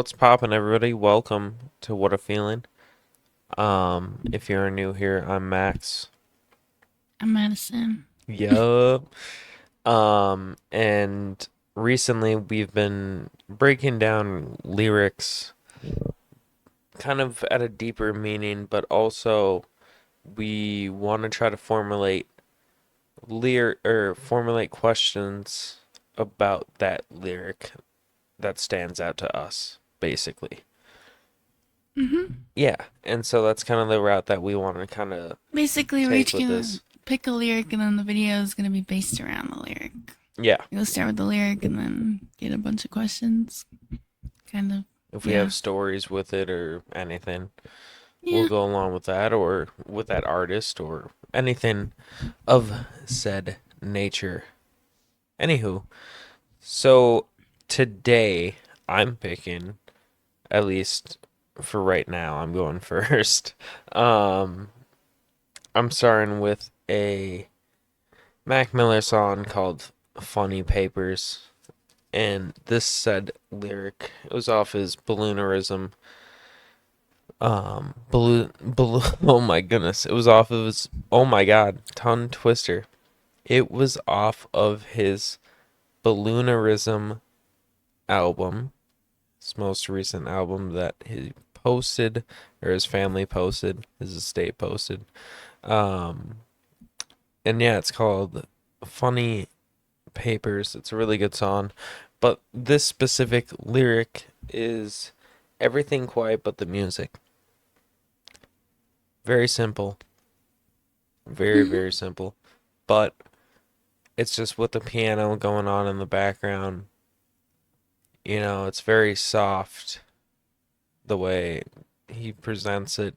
What's poppin', everybody? Welcome to What a Feeling. If you're new here, I'm Max. I'm Madison. Yup. And recently we've been breaking down lyrics kind of at a deeper meaning, but also we want to try to formulate questions about that lyric that stands out to us, basically. hmm Yeah, and so that's kind of the route that we want to kind of Basically, we're take each with gonna this. pick a lyric, and then the video is gonna be based around the lyric. Yeah, You'll start with the lyric, and then get a bunch of questions. Kind of, if we yeah, have stories with it or anything, we'll yeah. go along with that or with that artist or anything of said nature. Anywho, so today I'm picking, at least for right now, I'm going first. Um, I'm starting with a Mac Miller song called Funny Papers. And this said lyric, it was off his Balloonerism. Oh my goodness, it was off of his, oh my god, Tongue Twister. It was off of his Balloonerism album, his most recent album that he posted, or his family posted, his estate posted. Um, and yeah, it's called Funny Papers. It's a really good song. But this specific lyric is everything quiet but the music. Very simple. Very, hmm very simple. But it's just with the piano going on in the background. It's very soft the way he presents it.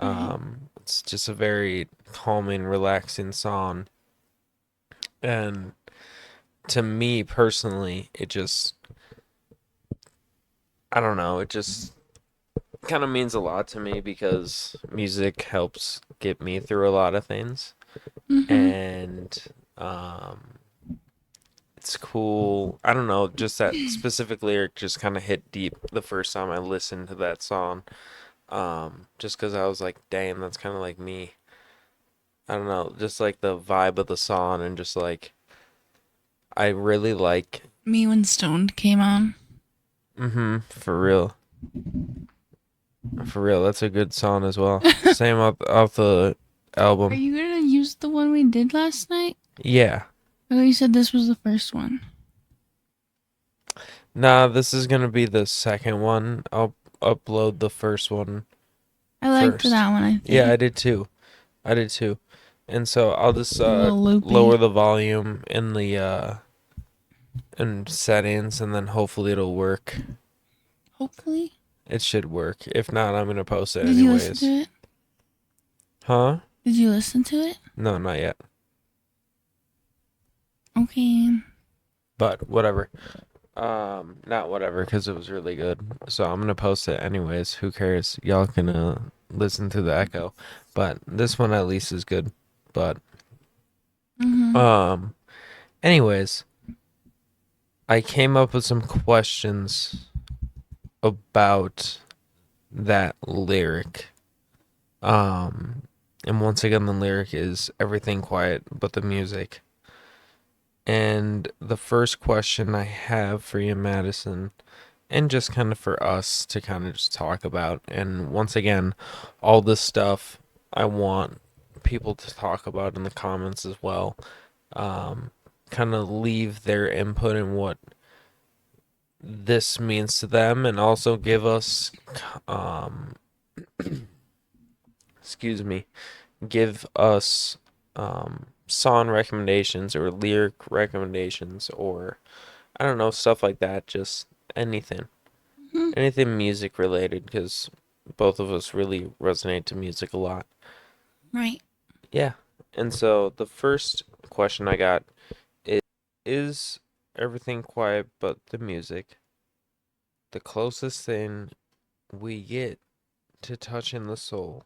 Right. It's just a very calming, relaxing song. And to me personally, I don't know, it just kind of means a lot to me because music helps get me through a lot of things. hmm And um, it's cool. I don't know, just that specific lyric just kind of hit deep the first time I listened to that song. Just because I was like, damn, that's kind of like me. I don't know, just like the vibe of the song and just like I really like. Me when Stoned came on. For real. For real, that's a good song as well. Same off the Are album. you gonna use the one we did last night? Yeah. I thought you said this was the first one. Nah, this is gonna be the second one. I'll upload the first one I liked first. that one. I Yeah, I think did too. I did too. And so I'll just a little lower loopy. the volume in the in settings and then hopefully it'll work. Hopefully. It should work. If not, I'm gonna post it Did you listen to anyways. it? Huh? Did you listen to it? No, not yet. Okay. But whatever. Not whatever, because it was really good. So I'm gonna post it anyways. Who cares? Y'all can listen to the echo. But this one at least is good. But hmm um anyways, I came up with some questions about that lyric. Um and once again the lyric is everything quiet but the music. And the first question I have for you, Madison, and just kind of for us to kind of just talk about. And once again, all this stuff I want people to talk about in the comments as well. Um, Kind of leave their input in what this means to them and also give us, um, excuse me, give us song recommendations or lyric recommendations or I don't know, stuff like that. Just anything. hmm Anything music related because both of us really resonate to music a lot. Right. Yeah. And so the first question I got is everything quiet but the music the closest thing we get to touching the soul?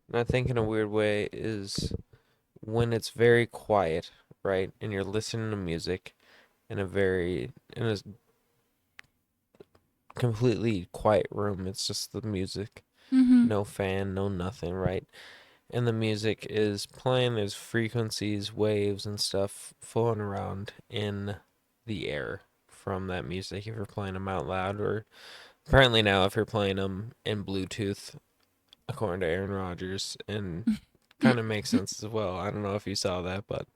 And I think in a weird way is when it's very quiet, right? And you're listening to music in a completely quiet room. It's just the music, Mm-hmm. no fan, no nothing, right? And the music is playing. There's frequencies, waves, and stuff flowing around in the air from that music. If you're playing them out loud, or apparently now if you're playing them in Bluetooth, according to Aaron Rodgers, and kind of makes sense as well. I don't know if you saw that, but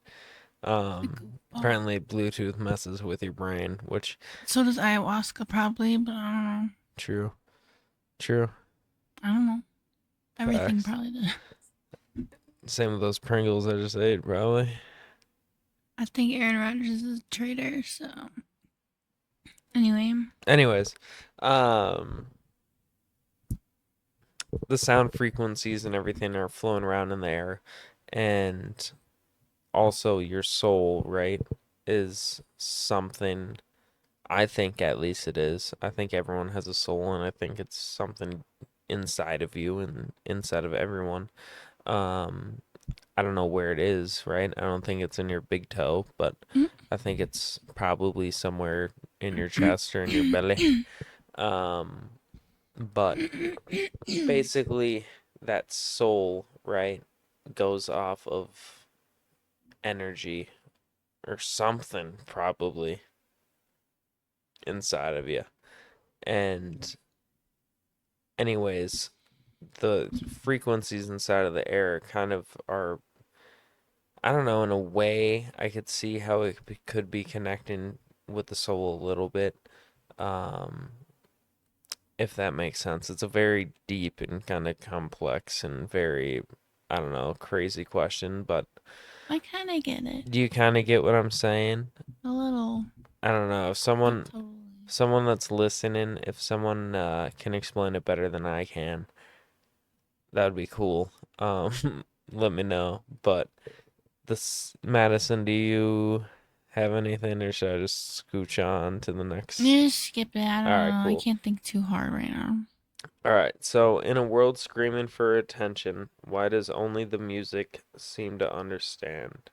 The goofball. apparently Bluetooth messes with your brain, which So does ayahuasca probably, but I don't know. true, true, I don't know. Everything facts. probably does. Same with those Pringles I just ate, probably. I think Aaron Rodgers is a traitor, so anyway. Anyways, um, the sound frequencies and everything are flowing around in the air, and also your soul, right, is something. I think at least it is. I think everyone has a soul, and I think it's something inside of you and inside of everyone. Um, I don't know where it is, right? I don't think it's in your big toe, but I think it's probably somewhere in your chest or in your belly. Um, but basically, that soul, right, goes off of energy or something probably inside of you. And, anyways, the frequencies inside of the air kind of are, I don't know, in a way, I could see how could be connecting with the soul a little bit. Um, if that makes sense. It's a very deep and kind of complex and very, I don't know, crazy question, but I kind of get it. do you kind of get what I'm saying? A little. I don't know. If Not someone totally. someone that's listening, if someone can explain it better than I can, that would be cool. Let me know. But this Madison, do you have anything, or should I just scooch on to the next? You just skip it. I All don't right, know. I cool. can't think too hard right now. All right, so in a world screaming for attention, why does only the music seem to understand?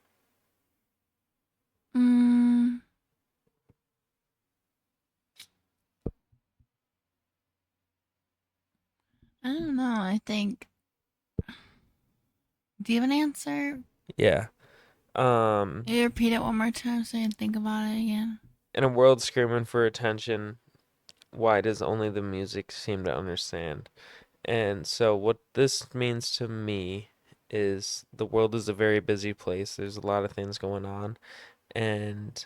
Mm, I don't know. I think. Do you have an answer? Yeah. Can you repeat it one more time so I can think about it again? In a world screaming for attention, why does only the music seem to understand? And so what this means to me is the world is a very busy place. There's a lot of things going on, and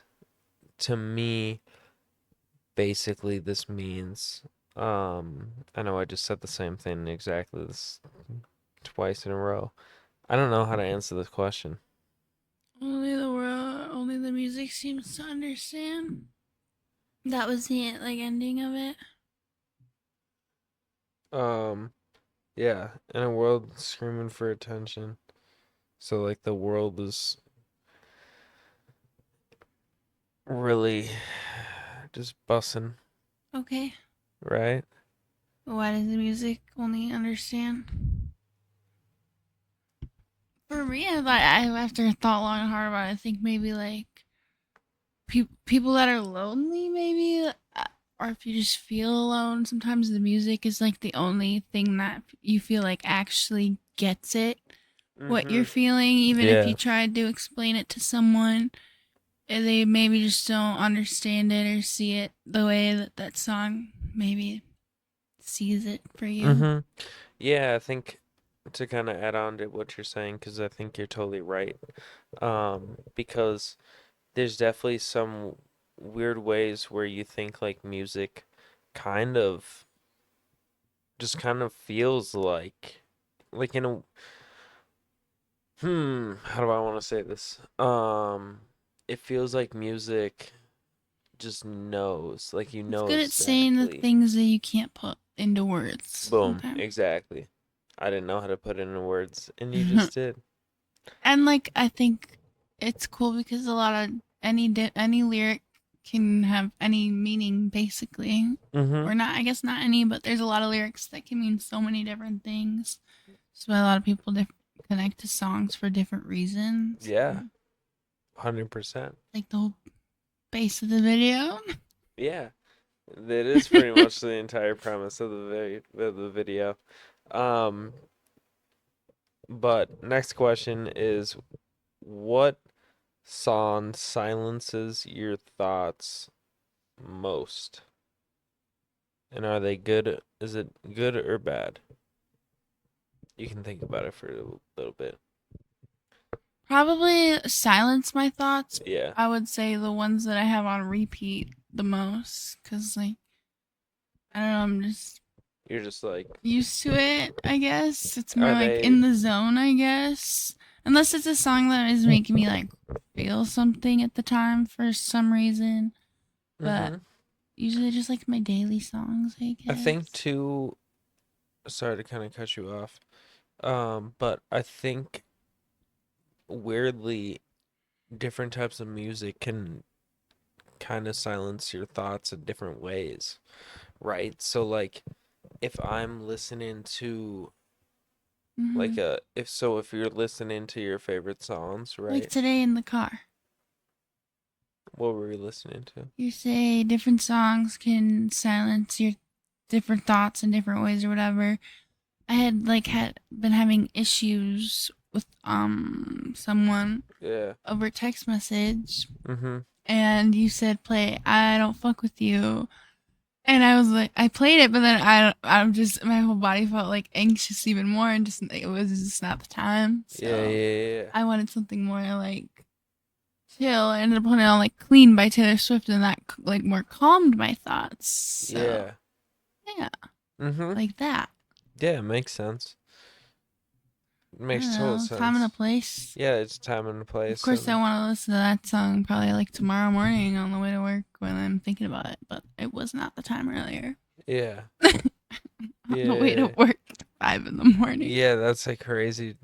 to me, basically this means I know I just said the same thing exactly this twice in a row. I don't know how to answer this question. Only the world, only the music seems to understand. That was the like ending of it. Um, yeah, in a world screaming for attention. So like the world is really just bussing, Okay. right? But why does the music only understand? For me, I after thought long and hard about it, I think maybe like people that are lonely, maybe, or if you just feel alone. Sometimes the music is like the only thing that you feel like actually gets it, what Mm-hmm. you're feeling, even if you Yeah. tried to explain it to someone. They maybe just don't understand it or see it the way that that song maybe sees it for you. Mm-hmm. Yeah, I think to kind of add on to what you're saying, because I think you're totally right. Because there's definitely some weird ways where you think like music kind of just kind of feels like in a how do I want to say this? It feels like music just knows, like you It's know good at saying the exactly. things that you can't put into words Boom, sometimes. exactly. I didn't know how to put it into words, and you just did. And like I think it's cool because a lot of any lyric can have any meaning basically. Mm-hmm. Or not, I guess not any, but there's a lot of lyrics that can mean so many different things. So a lot of people connect to songs for different reasons. Yeah, 100%. Like the whole base of the video. Yeah, That is pretty much the entire premise of the video. Um, but next question is, what song silences your thoughts most? And are they good? Is it good or bad? You can think about it for a little bit. Probably silence my thoughts. Yeah. I would say the ones that I have on repeat the most, cause like I don't know, I'm just You're just like, used to it. I guess it's more are like they? in the zone. I guess unless it's a song that is making me like feel something at the time for some reason, but Mm-hmm. usually just like my daily songs. I I think guess. too, sorry to kind of cut you off. But I think weirdly different types of music can kind of silence your thoughts in different ways, right? So like if I'm listening to Hmm. if you're listening to your favorite songs, Like right? today in the car. What were we listening to? You say different songs can silence your different thoughts in different ways or whatever. I had been having issues with someone Yeah. over text message, Mm-hmm. and you said play I don't fuck with you, and I was like I played it, but then I'm just my whole body felt like anxious even more, and just it was just not the time. Yeah, So yeah, I wanted something more like chill. I ended up putting on like Clean by Taylor Swift, and that like more calmed my thoughts. yeah. So Yeah. yeah, Mm-hmm. like that. Yeah, it makes sense. It I makes don't total know, time and a sense. place. Yeah, it's time and Of place course, I and want to listen to that song probably like tomorrow morning on the way to work when I'm thinking about it, but it was not the time earlier. yeah. On the way to Yeah. work at 5 in the morning. Yeah, that's a crazy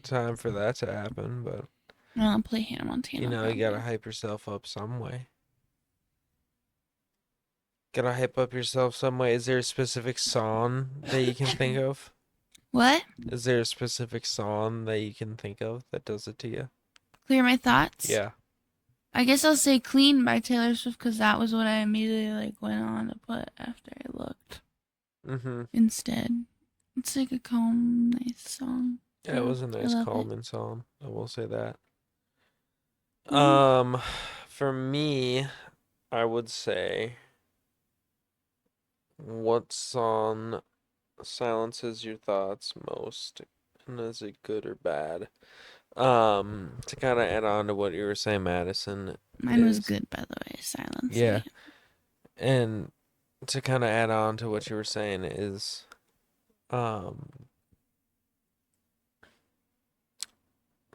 time for that to happen, but I'll play Hannah Montana you gotta probably. hype yourself up some way. Gotta hype up yourself some way. Is there a specific song that you can think of? What? Is there a specific song that you can think of that does it to you? Clear my thoughts? Yeah. I guess I'll say Clean by Taylor Swift because that was what I immediately like went on to put after I looked. Mm-hmm. Instead, it's like a calm, nice song. Yeah, it was a I nice love it. calming song. I will say that. Mhm. Um, for me, I would say, what song silences your thoughts most? And is it good or bad? To kind of add on to what you were saying, Madison, Mine was is good, by the way, silencing yeah, it. and to kind of add on to what you were saying is, um,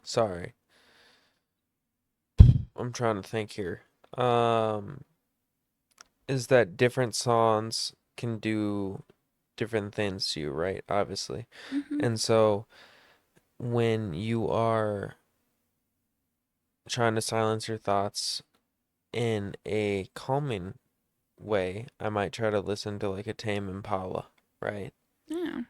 sorry, I'm trying to think here. Um, is that different songs can do different things to you, right? Obviously. Hmm. And so when you are trying to silence your thoughts in a calming way, I might try to listen to like a Tame Impala, right? Yeah.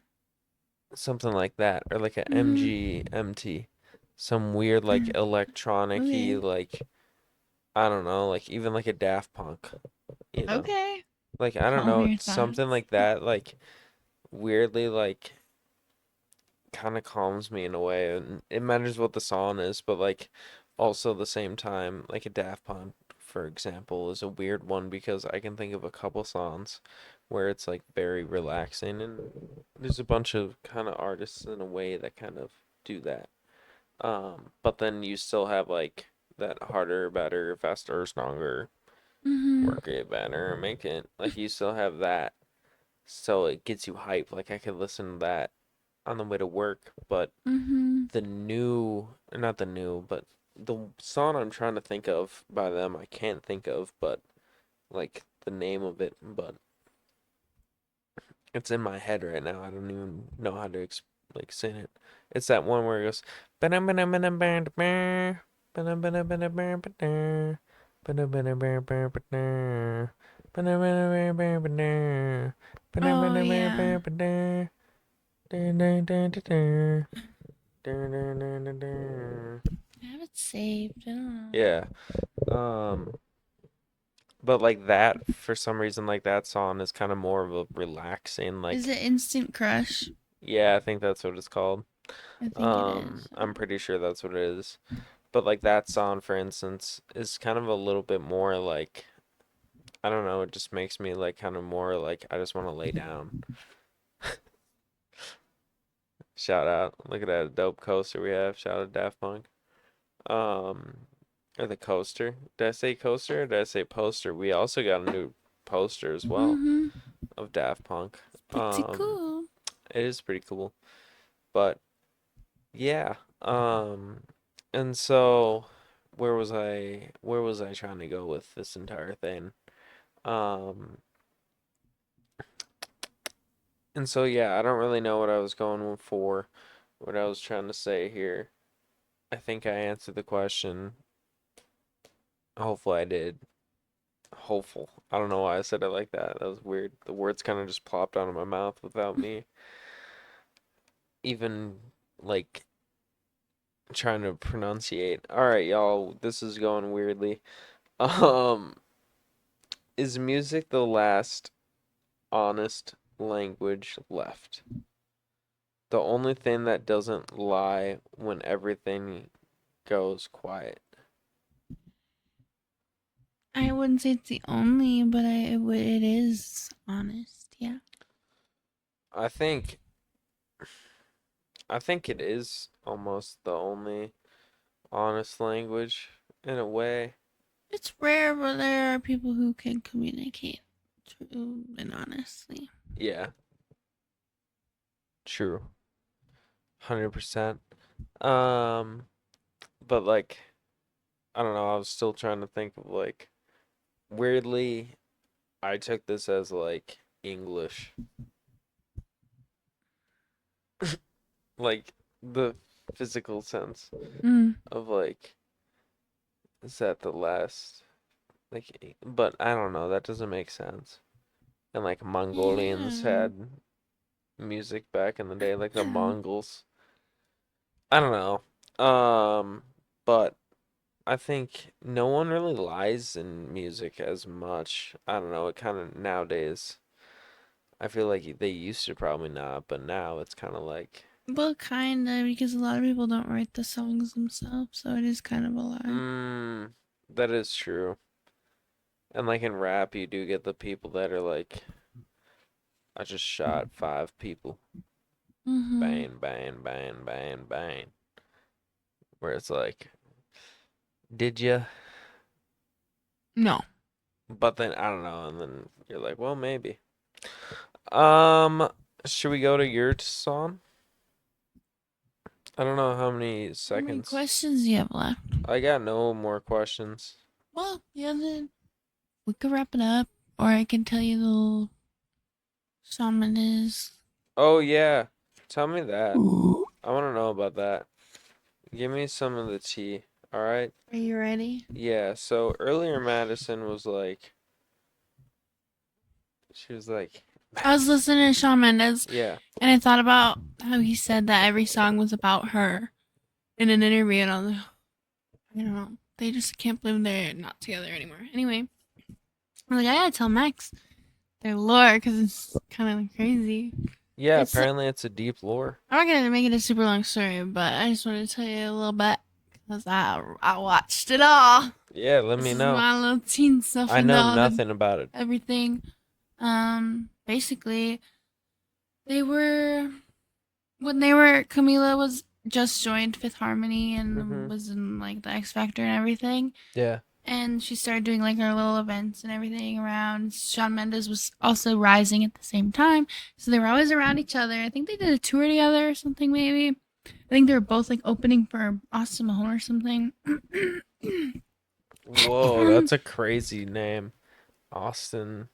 Something like that, or like a Hmm. MGMT, some weird like electronic-y, Okay. like I don't know, like even like a Daft Punk, you know? Okay. Like I don't Calm know, your something thoughts. like that, like weirdly like kind of calms me in a way, and it matters what the song is, but like also at the same time, like a Daft Punk, for example, is a weird one because I can think of a couple songs where it's like very relaxing, and there's a bunch of kind of artists in a way that kind of do that. But then you still have like that harder, better, faster, stronger, Hmm. work it better, make it like you still have that, so it gets you hype. Like I could listen to that on the way to work, but Hmm. the new, not the new, but the song I'm trying to think of by them, I can't think of, but like the name of it, but it's in my head right now. I don't even know how to like sing it. It's that one where it goes, Oh yeah. I have it saved. I don't know. yeah. Um, But like that, for some reason, like that song is kind of more of a relaxing, Is like, it Instant Crush? yeah, I think that's what it's called. I think it is. I'm pretty sure that's what it is. But like that song, for instance, is kind of a little bit more like, I don't know, it just makes me like kind of more like I just want to lay down. Shout out. Look at that dope coaster we have. Shout out Daft Punk. Um, or the coaster. Did I say coaster or did I say poster? We also got a new poster as well Mm-hmm. of Daft Punk. Pretty Um, cool. it is pretty cool. But yeah. And so where was I trying to go with this entire thing? Um, and so yeah, I don't really know what I was going for, what I was trying to say here. I think I answered the question. Hopefully I did. Hopeful. I don't know why I said it like that. That was weird. The words kind of just plopped out of my mouth without me even like trying to pronunciate. All right, y'all, this is going weirdly. Um, is music the last honest language left? The only thing that doesn't lie when everything goes quiet. I wouldn't say it's the only, but it is honest. Yeah. I think I think it is almost the only honest language in a way. It's rare, but there are people who can communicate true and honestly. Yeah, true. 100%. Um, but like I don't know, I was still trying to think of like weirdly I took this as like English. Like the physical sense Mm. of like is that the last like but I don't know, that doesn't make sense. And like Mongolians Yeah. had music back in the day, like the Mongols. I don't know. But I think no one really lies in music as much. I don't know, it kind of nowadays I feel like they used to probably not, but now it's kind of like, Well, kind of, because a lot of people don't write the songs themselves, so it is kind of a lie. mm, that is true. And like in rap, you do get the people that are like, I just shot five people. Mm-hmm. Bang, bang, bang, bang, bang. Where it's like, did you? No. But then I don't know, and then you're like, well, maybe. Um, should we go to your song? I don't know how many How many seconds. questions do you have left? I got no more questions. Well, yeah, then we could wrap it up, or I can tell you the song it is. Oh yeah, tell me that. Ooh. I want to know about that. Give me some of the tea. All right. Are you ready? Yeah. So earlier, Madison was like, she was like, I was listening to Shawn Mendes, yeah, and I thought about how he said that every song was about her in an interview, and I was like, I don't know. They just can't believe they're not together anymore. Anyway, I'm like, I gotta tell Max their lore because it's kind of crazy. yeah. It's Apparently, it's a deep lore. I'm not gonna make it a super long story, but I just wanted to tell you a little bit because I watched it all. Yeah, let This me is know. my little teen stuff I and know all the nothing about it. everything. Basically, they were when they were Camila was just joined Fifth Harmony and Mhm. was in like the X Factor and everything. Yeah. And she started doing like her little events and everything around. Shawn Mendes was also rising at the same time, so they were always around each other. I think they did a tour together or something. Maybe I think they were both like opening for Austin Mahone or something. Whoa, that's a crazy name, Austin.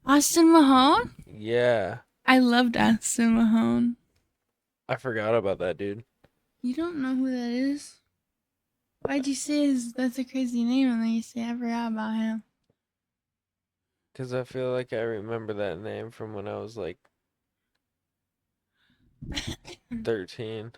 Austin Mahone. Yeah, I loved Austin Mahone. I forgot about that dude. You don't know who that is? Why'd you say that's a crazy name and then you say I forgot about him? Cause I feel like I remember that name from when I was like 13.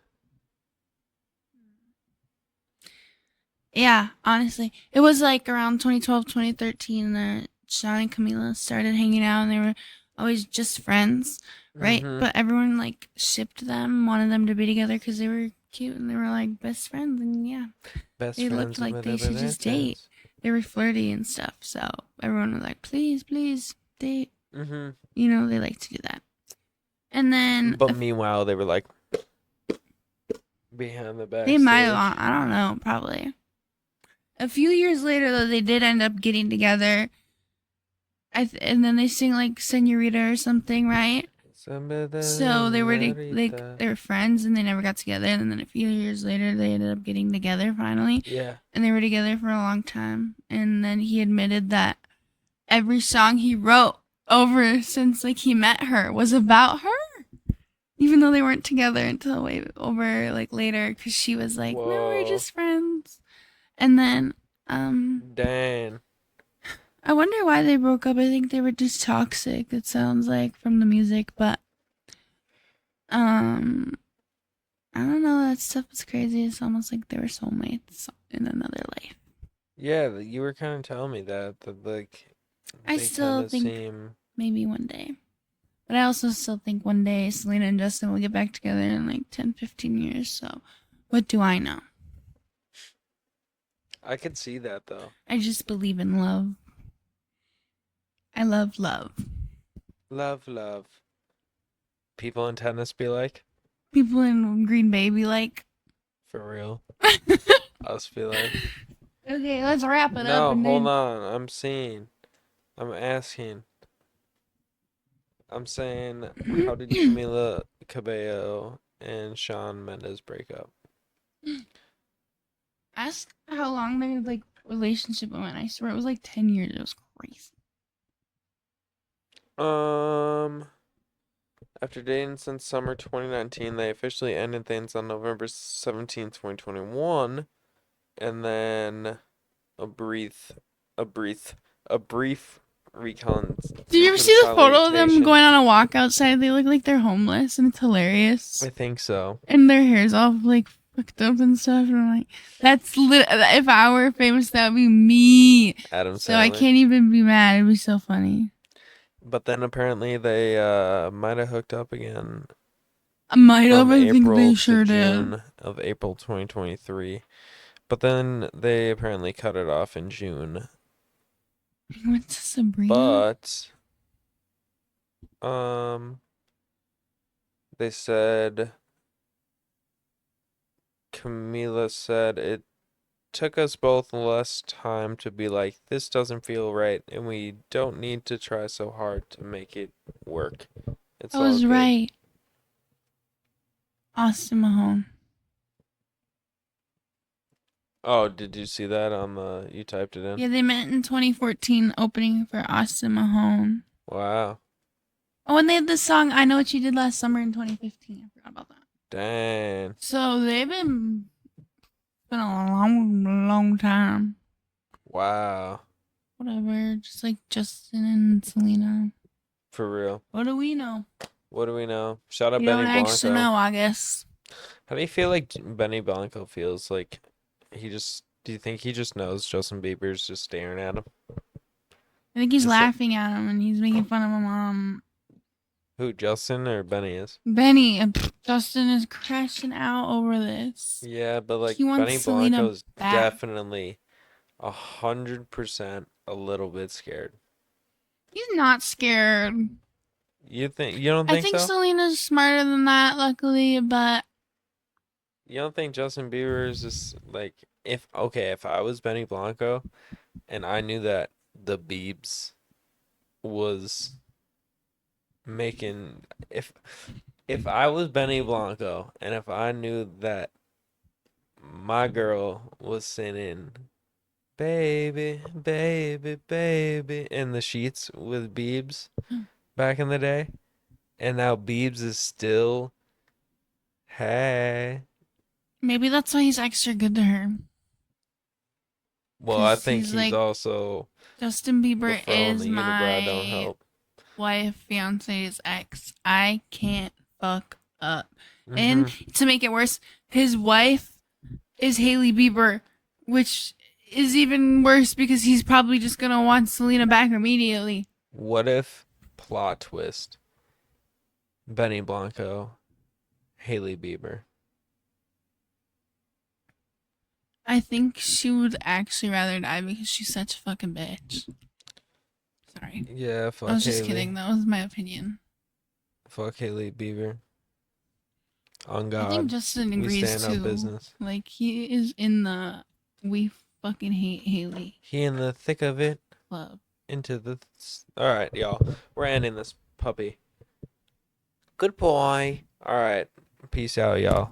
Yeah, honestly. It was like around 2012, 2013 that Sean and Camila started hanging out and they were always just friends, right? Mm-hmm. But everyone like shipped them, wanted them to be together because they were cute and they were like best friends. And yeah, Best they looked friends like with they should just date. friends. They were flirty and stuff. So everyone was like, please, please date. Mm-hmm. You know, they like to do that. And then But meanwhile, they were like behind the they might backstage. have, I don't know, probably. A few years later, though, they did end up getting together. And then they sing like Senorita or something, right? So they were they were friends and they never got together. And then a few years later, they ended up getting together finally, Yeah. and they were together for a long time. And then he admitted that every song he wrote over since like he met her was about her, even though they weren't together until way over like later, because she was like, "No, we're Whoa. just friends." And then Dang. I wonder why they broke up. I think they were just toxic. It sounds like from the music, but um, I don't know. That stuff was crazy. It's almost like they were soulmates in another life. Yeah, you were kind of telling me that like I they still kind of think seem. maybe one day, but I also still think one day Selena and Justin will get back together in like 10, 15 years. So, what do I know? I could see that though. I just believe in love. I love love. Love, love. People in tennis be like, People in Green Bay be like, for real. Us be like, okay, let's wrap it up no, and hold then. on. I'm seeing. I'm asking. I'm saying, how did Camila Cabello and Shawn Mendes break up? Ask how long their like relationship went. I swear it was like 10 years. It was crazy. Um, after dating since summer 2019, they officially ended things on November 17th, 2021, and then a brief, a brief, a brief Did you ever see the photo of them going on a walk outside? They look like they're homeless and it's hilarious. I think so. And their hair's all like fucked up and stuff. And I'm like, that's if I were famous, that would be me. Adam So I Sandler. can't even be mad. It'd be so funny. But then apparently they might have hooked up again I might have. from I think April they to sure did. June of April 2023. But then they apparently cut it off in June. He went to Sabrina. But they said Camila said it took us both less time to be like, this doesn't feel right, and we don't need to try so hard to make it work. It's I all was good. right. Austin Mahone. Oh, did you see that on the? You typed it in? Yeah, they met in 2014, opening for Austin Mahone. Wow. Oh, and they had this song, I Know What You Did Last Summer in 2015. I forgot about that. Dang. So they've been a long, long time. Wow. Whatever, just like Justin and Selena. For real. What do we know? What do we know? Shout out We Benny don't actually Blanco. know, I guess. How do you feel like Benny Blanco feels like do you think he just knows Justin Bieber's just staring at him? I think he's Just like- laughing at him and he's making fun of him. Who, Justin or Benny is? Benny, Justin is crashing out over this. Yeah, but like He wants Benny Selena Blanco's back. definitely 100% a little bit scared. He's not scared. You don't think I think so? Selena's smarter than that, luckily, but You don't think Justin Bieber is just like if I was Benny Blanco and I knew that the Biebs was making if I was Benny Blanco and if I knew that my girl was singing baby, baby, baby in the sheets with Biebs back in the day, and now Biebs is still hey. maybe that's why he's extra good to her. Well, I 'Cause think he's he's like, also Justin the Bieber fro and is the unibrow don't my help. wife, fiance's ex. I can't fuck up. And to make it worse, his wife is Hailey Bieber, which is even worse because he's probably just gonna want Selena back immediately. What if, plot twist, Benny Blanco, Haley Bieber? I think she would actually rather die because she's such a fucking bitch. Sorry. Yeah, I fuck was just Haley. kidding. That was my opinion. Fuck Haley Bieber. On I think God, Justin we agrees stand on too. business. Like he is in the we fucking hate Haley He in the thick of it, club. into the. All right, y'all. We're ending this puppy. Good boy. All right. Peace out, y'all.